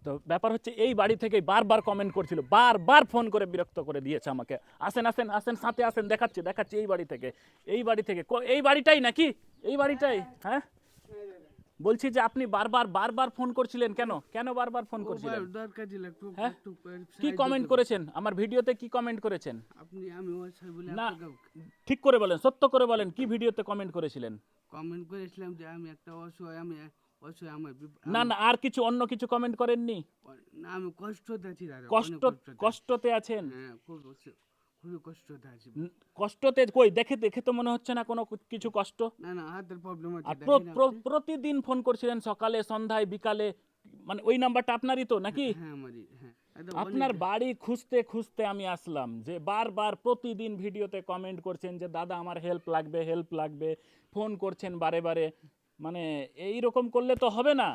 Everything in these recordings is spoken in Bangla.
তো ব্যাপার হচ্ছে এই বাড়ি থেকে বারবার কমেন্ট করছিল, বারবার ফোন করে বিরক্ত করে দিয়েছে আমাকে। আসেন আসেন আসেন, সাথে আসেন, দেখাচ্ছি দেখাচ্ছি, এই বাড়ি থেকে, এই বাড়ি থেকে। এই বাড়িটাই নাকি? এই বাড়িটাই? হ্যাঁ, বলছি যে আপনি বারবার বারবার ফোন করছিলেন কেন? কেন বারবার ফোন করছিলেন? দরকার ছিল একটু হ্যাঁ, একটু কি সাহায্য কমেন্ট করুন। করেছেন আমার ভিডিওতে? কি কমেন্ট করেছেন? আপনি আমি অসহায় বলে না, আপনাকে ঠিক করে বলেন, সত্য করে বলেন, কি ভিডিওতে কমেন্ট করেছিলেন? কমেন্ট করেছিলাম যে আমি একটা অসহায়, আমি অসহায়, আমার না না, আর কিছু অন্য কিছু কমেন্ট করেননি? না, আমি কষ্টতে আছি দাদা, অনেক কষ্ট, কষ্টতে আছি। কষ্টতে আছেন? হ্যাঁ, খুবই কষ্টতে আছি। কষ্টতে কই, দেখে দেখে তো মনে হচ্ছে না কোনো কিছু কষ্ট। না না, হাতের প্রবলেম আছে, আর দেখেন আপনি। প্রতিদিন ফোন করছিলেন, সকালে সন্ধ্যায় বিকালে, মানে ওই নাম্বারটা আপনারই তো নাকি? হ্যাঁ আমারই, হ্যাঁ একদম আপনার অনেক। বাড়ি খুঁজতে খুঁজতে আমি আসলাম, যে বারবার প্রতিদিন ভিডিওতে কমেন্ট করছেন যে দাদা আমার হেল্প লাগবে, হেল্প লাগবে, ফোন করছেন বারে বারে। মানে এই রকম করলে তো হবে না।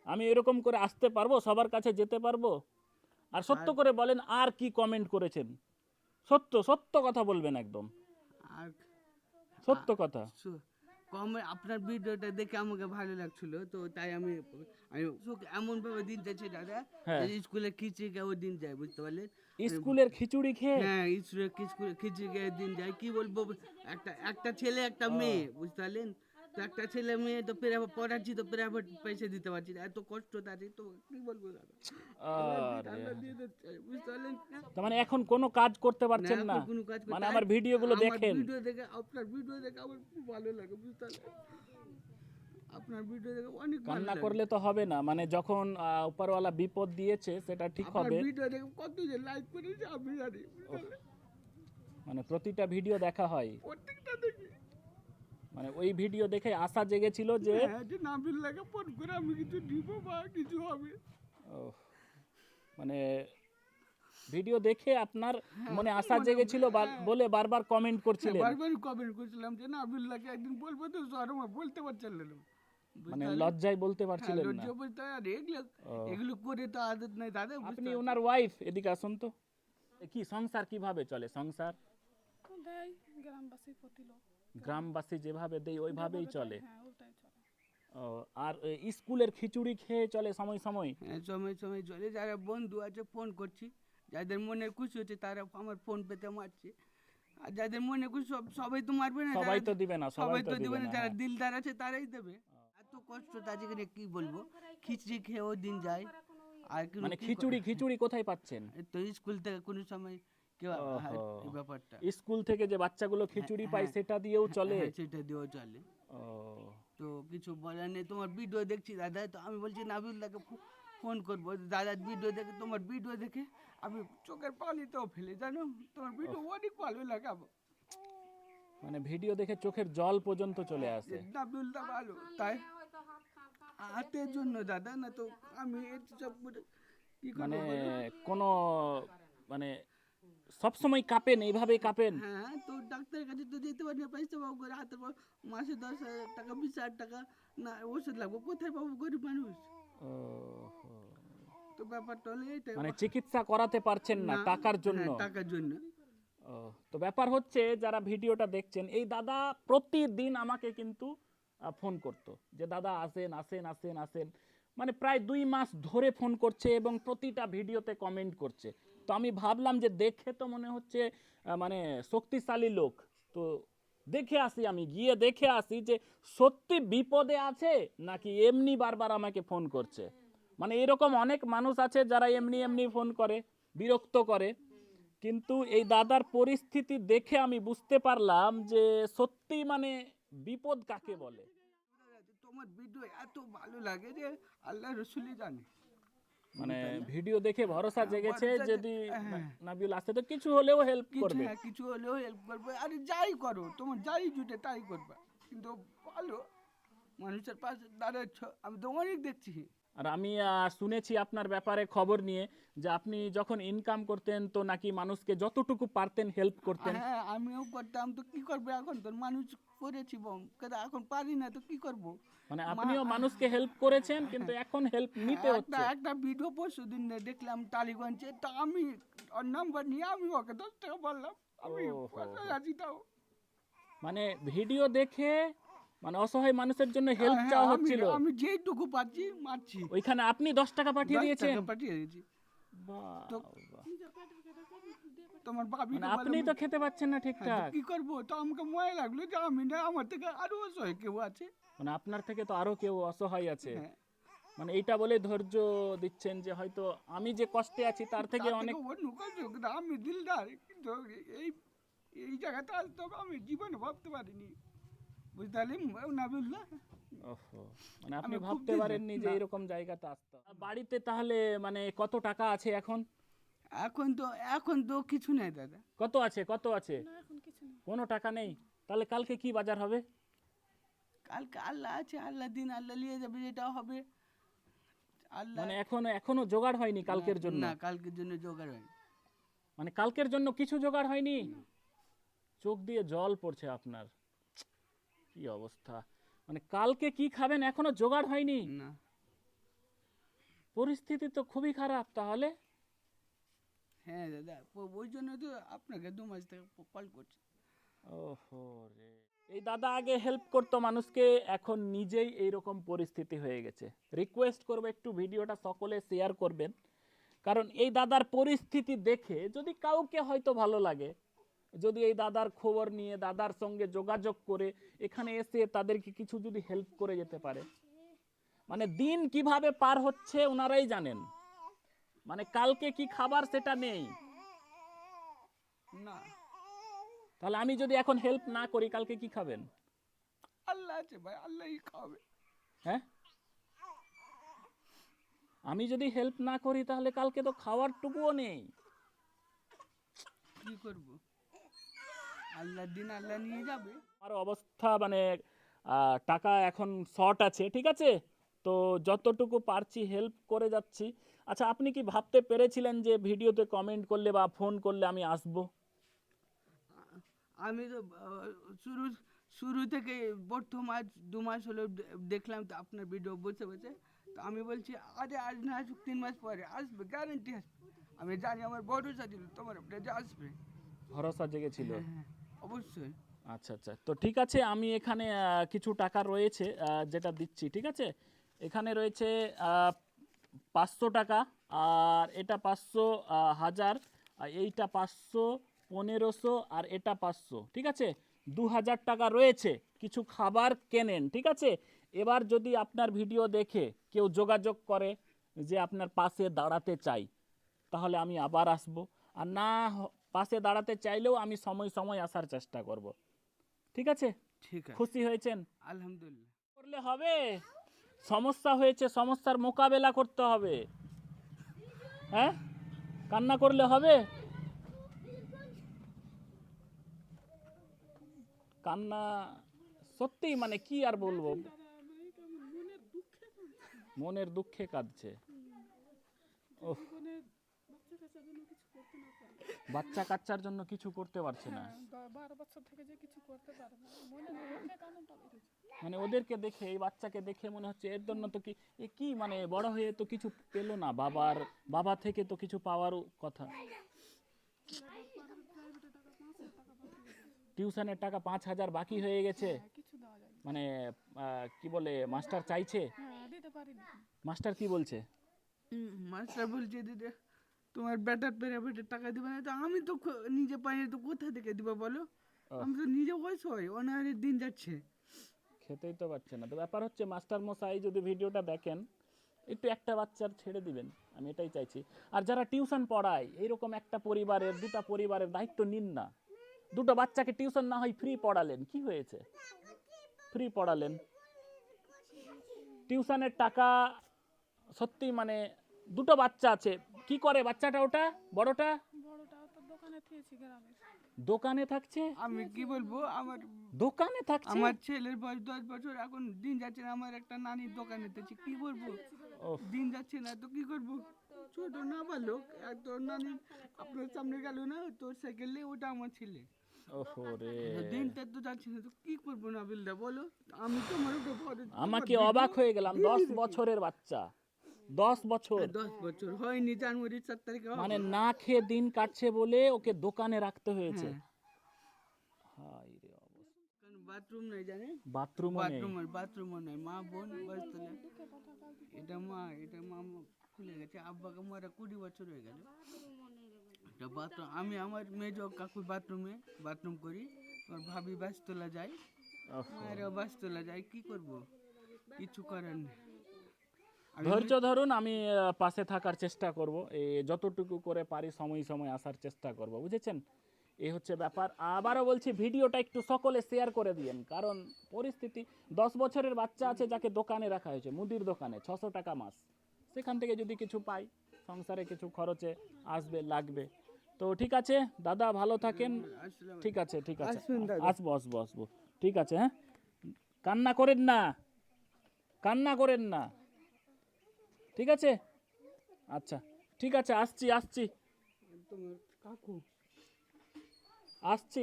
আমি এরকম করে আসতে পারবো, সবার কাছে যেতে পারবো? আর সত্য আর করে বলেন, আর কি কমেন্ট করেছেন? সত্য সত্য কথা বলবেন একদম, আর সত্য কথা। আপনার ভিডিওটা দেখে আমাকে ভালো লাগছিল, তো তাই আমি আমি এমন ভাবে দিন যাচ্ছে দাদা, হ্যাঁ, যে স্কুলে খিচিড়ি খেয়ে ওই দিন যায়, বুঝতে পারলেন? স্কুলের খিচুড়ি খেয়ে? হ্যাঁ, স্কুলে খিচিড়ি খেয়ে দিন যায়, কি বলবো। একটা একটা ছেলে একটা মেয়ে, বুঝতে পারলেন? তো একটা ছেলে মেয়ে, তো প্রাইভেট পড়াচ্ছি, তো প্রাইভেট পয়সা দিতে পারছি না, এত কষ্ট তাদের, তো কি বলবো দাদা। আরে, আল্লাহ দিয়ে দিচ্ছে, বুঝতে পারলেন? তার মানে এখন কোনো কাজ করতে না, পারছেন না? এখন কোনো কাজ মানে করতে, আমার ভিডিওগুলো আমার দেখেন? ভিডিও দেখে, আপনার ভিডিও দেখে আমার খুব ভালো লাগে, বুঝতে পারলেন? আপনার ভিডিও দেখে অনেক ভালো কান্না লাগে। করলে তো হবে না, মানে যখন উপরওয়ালা বিপদ দিয়েছে সেটা ঠিক আপনার হবে। ভিডিও দেখে কত যে লাইক করেছে আমি জানি, বুঝতে পারলেন? মানে প্রতিটা ভিডিও দেখা হয়? প্রত্যেকটা দেখি। মানে ওই ভিডিও দেখে আশা জেগেছিল যে হ্যাঁ, যে নাবিল্লাকে ফোন করে আমি কিছু দিব বা কিছু হবে। ওহ, মানে ভিডিও দেখে আপনার হ্যাঁ, মনে আশা মানে জেগেছিল হ্যাঁ, বলে বারবার কমেন্ট হ্যাঁ, করছিলেন। বারবার কমেন্ট করছিলাম যে নাবিল্লাকে একদিন বলবো, তো শরমে বলতে পারছিলেন না, বুঝতে মানে পারলেন? লজ্জায় বলতে হ্যাঁ, পারছিলেন না? লজ্জা বলতে, আর এগুলো ও, এগুলো করে তো আদত নাই দাদা, বুঝতে আপনি পারছেন? ওনার ওয়াইফ, এদিকে আসুন তো। কি সংসার কিভাবে চলে? সংসার দেয় গ্রামবাসী প্রতি লোক গ্রামবাসী যেভাবে দেয় ওইভাবেই যেভাবে চলে? দেয়, হ্যাঁ ওটাই চলে। ও, আর স্কুলের খিচুড়ি খেয়ে চলে সময় সময়? হ্যাঁ, সময় সময় চলে, যারা বন্ধু আছে ফোন করছি, যাদের মনে খুশি হচ্ছে তারা আমার ফোন পেতে মারছে, আর যাদের মনে খুশি সবাই তো মারবে না, সবাই তো দিবে না, সবাই তো দিবে দিবে না, না, যারা হ্যাঁ। দিলদার আছে তারাই দেবে। এত কষ্ট তাদেরকে কি বলবো, খিচড়ি খেয়েও দিন যায়। আর মানে খিচুড়ি খিচুড়ি কোথায় পাচ্ছেন? এই তো স্কুল থেকে কোনো সময় কেউ ওহো, এই ব্যাপারটা। স্কুল থেকে যে বাচ্চাগুলো খিচুড়ি পায় হ্যাঁ, সেটা দিয়েও চলে? হ্যাঁ সেটা দিয়েও চলে। ও, তো কিছু বলার নেই, তোমার ভিডিও দেখছি দাদা, তো আমি বলছি নাবিউল্লাহকে ফোন করবো, দাদার ভিডিও দেখে, তোমার ভিডিও দেখে আমি চোখের পানিতেও ফেলে, জানো, তোমার ভিডিও অনেক ভালো লাগে আমার। মানে ভিডিও দেখে চোখের জল পর্যন্ত চলে আসে? নাবিউল্লাহ ভালো, তাই হাতের জন্য দাদা, না তো আমি সব কি মানে করবো বলো। কোনো, মানে সব সময় কাঁপেন, এইভাবেই কাঁপেন? হ্যাঁ, তো ডাক্তারের কাছে তো যেতে পারি না, পয়সা পাবো করে, হাতের পর মাসে 10,000 টাকা, 20,000 টাকা না ওষুধ লাগবে, কোথায় পাবো, গরিব মানুষ। ও, তো ব্যাপারটা হলো এইটাই। মানে চিকিৎসা করাতে পারছেন না না, টাকার জন্য? হ্যাঁ টাকার জন্য। ও, তো ব্যাপার হচ্ছে যারা ভিডিওটা দেখছেন, এই দাদা প্রতিদিন আমাকে কিন্তু ফোন করতো যে দাদা আসেন আসেন আসেন আসেন, মানে প্রায় 2 মাস ধরে ফোন করছে এবং প্রতিটা ভিডিওতে কমেন্ট করছে। তো আমি ভাবলাম যে দেখে তো মনে হচ্ছে মানে শক্তিশালী লোক, তো দেখে আসি, আমি গিয়ে দেখে আসি যে সত্যি বিপদে আছে নাকি এমনি বারবার আমাকে ফোন করছে। মানে এরকম অনেক মানুষ আছে যারা এমনি এমনি ফোন করে, বিরক্ত করে, কিন্তু এই দাদার পরিস্থিতি দেখে আমি বুঝতে পারলাম যে সত্যি মানে বিপদ কাকে বলে। তোমার ভিডিও এত ভালো লাগে যে আল্লাহ রসুলই জানে, মানে বুঝতে পারলে? ভিডিও দেখে ভরসা জেগেছে ভরসা যদি হ্যাঁ, নাবিউল আসতে তো কিছু হলেও হেল্প কিছু, করবে। হ্যাঁ কিছু হলেও হেল্প করবে, আরে যাই করো, তোমার যাই জুটে তাই করবে, কিন্তু ভালো মানুষের পাশে দাঁড়াচ্ছ, আমি তো অনেক দেখছি। আর আমি শুনেছি আপনার ব্যাপারে খবর নিয়ে যে আপনি যখন ইনকাম করতেন তো নাকি মানুষকে যতটুকু পারতেন হেল্প করতেন। হ্যাঁ, আমিও করতাম, তো কি করবো, এখন তো মানুষ করেছি বম, কিন্তু এখন পারি না, তো কি করবো। মানে মা আপনিও মানুষকে হেল্প করেছেন কিন্তু এখন হেল্প নিতে একটা হচ্ছে। একটা ভিডিও পরশু দিন দেখলাম টালিগঞ্জে, তা আমি ওর নাম্বার নিয়ে আমি ওকে 10 টাকা বললাম, আমি ওহো, কোথায় আছি তাও। মানে ভিডিও দেখে মানে অসহায় মানুষের জন্য হেল্প চাওয়া হচ্ছিল। আমি যেইটুকু পাচ্ছি মারছি। ওইখানে আপনি 10 টাকা পাঠিয়ে 10 দিয়েছেন? টাকা পাঠিয়ে দিয়েছি। বাহ, তো- বাহ। তোমার ভাবি মানে তো বলে, আপনি তো খেতে পাচ্ছেন না হ্যাঁ, তো ঠিকঠাক। কি করবো? তো আমাকে মনে লাগলো যে আমি না, আমার থেকে আরো অসহায় কেউ আছে। মানে আপনার থেকে তো আরো কেউ অসহায় আছে। হ্যাঁ, মানে এইটা বলে ধৈর্য দিচ্ছেন যে হয়তো আমি যে কষ্টে আছি তার থেকে তার অনেক। থেকে অন্য কাজ হোক না, আমি দিলদার, কিন্তু এই এই জায়গাতে আসতে হবে আমি জীবনে ভাবতে পারিনি। বুঝতে পারলি নাবিউল্লাহ? ওহো, মানে আপনি আমি খুব ভাবতে দিল পারেননি যে না। এরকম জায়গাতে আসতে। বাড়িতে তাহলে মানে কত টাকা আছে এখন? এখন তো কিছু নেই দাদা। কত আছে, কত আছে? না এখন কিছু নেই। কোনো টাকা নেই? তাহলে কালকে কি বাজার হবে? কালকে আল্লাহ আছে, আল্লাহ দিন আল্লাহ নিয়ে যাবে, যেটা হবে আল্লাহ। মানে এখনো জোগাড় হয়নি কালকের জন্য? না, কালকের জন্য জোগাড় হয়নি। মানে কালকের জন্য কিছু জোগাড় হয়নি? চোখ দিয়ে জল পড়ছে আপনার। কি অবস্থা! মানে কালকে কি খাবেন এখনো জোগাড় হয়নি? না, পরিস্থিতি তো খুবই খারাপ তাহলে। হ্যাঁ দাদা, ওই জন্য তো আপনাকে 2 মাস থেকে কল করছি। ওহো রে, এই দাদা আগে হেল্প করতো মানুষকে, এখন নিজেই এইরকম পরিস্থিতি হয়ে গেছে। রিকোয়েস্ট করবো একটু ভিডিওটা সকলে শেয়ার করবেন, কারণ এই দাদার পরিস্থিতি দেখে যদি কাউকে হয়তো ভালো লাগে, যদি এই দাদার খবর নিয়ে দাদার সঙ্গে যোগাযোগ করে এখানে এসে তাদেরকে কিছু যদি হেল্প করে যেতে পারে। মানে দিন কিভাবে পার হচ্ছে ওনারাই জানেন। মানে কালকে কি খাবার সেটা নেই। না, তাহলে আমি যদি এখন হেল্প না করি কালকে কি খাবেন? আল্লাহ আছে ভাই, আল্লাহই খাবে। হ্যাঁ, আমি যদি হেল্প না করি তাহলে কালকে তো খাওয়ার টুকুও নেই। কি করব? আল্লাহর দিন আল্লাহ নিয়ে যাবে। আমার অবস্থা মানে টাকা এখন শর্ট আছে, ঠিক আছে? তো যতটুকু পারছি হেল্প করে যাচ্ছি। আচ্ছা, আপনি কি ভাবতে পেরেছিলেন যে ভিডিওতে কমেন্ট করলে বা ফোন করলে আমি আসবো? আমি তো শুরু শুরু থেকে প্রথম আজ 2 মাস হলো দেখলাম তো আপনার ভিডিও বসে বসে। তো আমি বলছি আরে আজ না আসুক, 3 মাস পরে আসবে, গ্যারান্টি আসবে। আমি জানি, আমার ভরসা ছিল তোমার উপরে যে আসবে। ভরসা জেগেছিল। হ্যাঁ, হ্যাঁ, অবশ্যই। আচ্ছা আচ্ছা, তো ঠিক আছে, আমি এখানে কিছু টাকা রয়েছে যেটা দিচ্ছি, ঠিক আছে? এখানে রয়েছে 500 টাকা, আর এটা 500, 1000, আর এইটা 500, 1500, আর এটা 500, ঠিক আছে? 2000 টাকা রয়েছে। কিছু খাবার কেনেন, ঠিক আছে? এবার যদি আপনার ভিডিও দেখে কেউ যোগাযোগ করে যে আপনার পাশে দাঁড়াতে চাই, তাহলে আমি আবার আসব। আর না পাশে দাঁড়াতে চাইলেও আমি সময় সময় আসার চেষ্টা করব, ঠিক আছে? ঠিক আছে, খুশি হয়েছেন? আলহামদুলিল্লাহ। করলে হবে? সমস্যা হয়েছে, সমস্যার মোকাবেলা করতে হবে। হ্যাঁ, কান্না করলে হবে? কান্না সত্যি, মানে কি আর বলবো, মনের দুঃখে কাঁদছে। ওহ, জীবনে বাচ্চা কাচ্চার জন্য কিছু করতে পারছে না। বাচ্চা কাচ্চার জন্য কিছু করতে পারছে না। 12 বছর থেকে যে কিছু করতে পারে না, মনে দুঃখে কান্নাটা বেরোচ্ছে। মানে ওদেরকে দেখে, এই বাচ্চাকে দেখে মনে হচ্ছে এর জন্য তো কি, এ কি মানে বড় হয়ে তো কিছু পেলো না, বাবা থেকে তো কিছু পাওয়ার কথা। টিউশনের টাকা 5000 বাকি হয়ে গেছে। কিছু দেওয়া যায় না। মানে কি বলে, মাস্টার চাইছে? হ্যাঁ, দিতে পারিনি। মাস্টার কি বলছে? মাস্টার বলছে দিদি তোমার বেটার প্রাইভেটের টাকা দিবে না। তো আমি তো নিজে পাই না, তো কোথা থেকে দিবে বলো? আমি তো নিজে অসহায়, অনাহারের দিন যাচ্ছে। খেতেই তো পারছে না। তো ব্যাপার হচ্ছে, মাস্টার মশাই যদি ভিডিওটা দেখেন একটু একটা বাচ্চার ছেড়ে দিবেন, আমি এটাই চাইছি। আর যারা টিউশন পড়ায়, এইরকম একটা পরিবারের, দুটা পরিবারের দায়িত্ব নিন না। দুটো বাচ্চাকে টিউশন না হয় ফ্রি পড়ালেন, কি হয়েছে? ফ্রি পড়ালেন, টিউশনের টাকা সত্যি মানে দুটো বাচ্চা আছে, কি করে বাচ্চাটা ওটা, বড়টা? বড়টা তো দোকানে থেয়েছি গ্রামে। দোকানে থাকছে? আমি কি বলবো, আমার দোকানে থাকছে? আমার ছেলের বয়স 10 বছর, এখন দিন যাচ্ছে না। আমার একটা নানির দোকানে তেছি, কি করবো? ওফ, দিন যাচ্ছে না তো কি করবো? ছোট না বালক, আর তোর নানি আপনার সামনে গেল না, তোর সাইকেলে, ওটা আমার ছেলে। ওহো রে, তো দিনটা তো যাচ্ছে না, তো কি করবো নাবিলদা বলো? আমি তোমার উপর আমাকে অবাক হয়ে গেলাম। 10 বছরের বাচ্চা, 10 বছর, 10 বছর হয়নি, জানুয়ারির 7 তারিখে হবে। মানে না খেয়ে দিন কাটছে বলে ওকে দোকানে রাখতে হয়েছে। হ্যাঁ। হায় রে অবস্থা। কারণ বাথরুম নেই জানে, বাথরুম বাথরুম নেই, মা বোন বাসতলা। এটা মা খুলে গেছে, আব্বাকে মারা 20 বছর হয়ে গেল। এটা বাথরুম, আমি আমার মেজ কাকুর বাথরুম করি, আমার ভাবি বাসতলা যাই, মায়েরা বাসতলা যাই, কি করব, কিছু করার নেই। ধৈর্য ধরুন, আমি পাশে থাকার চেষ্টা করব, যতটুকু করে পারি সময় সময় আসার চেষ্টা করব, বুঝেছেন? এই হচ্ছে ব্যাপার। আবারও বলছি, ভিডিওটা একটু সকলে শেয়ার করে দিয়েন, কারণ পরিস্থিতি, 10 বছরের বাচ্চা আছে যাকে দোকানে রাখা হয়েছে, মুদির দোকানে, 600 টাকা মাস, সেখান থেকে যদি কিছু পাই সংসারে কিছু খরচে আসবে, লাগবে। তো ঠিক আছে দাদা, ভালো থাকেন। ঠিক আছে আসবো। ঠিক আছে, হ্যাঁ, কান্না করেন না, ঠিক আছে? আচ্ছা ঠিক আছে, আসছি তোমার কাকু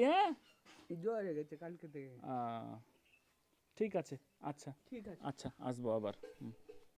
হ্যাঁ, জ্বর হয়ে গেছে কালকে থেকে। ঠিক আছে, আচ্ছা ঠিক আছে। আচ্ছা, আসবো আবার।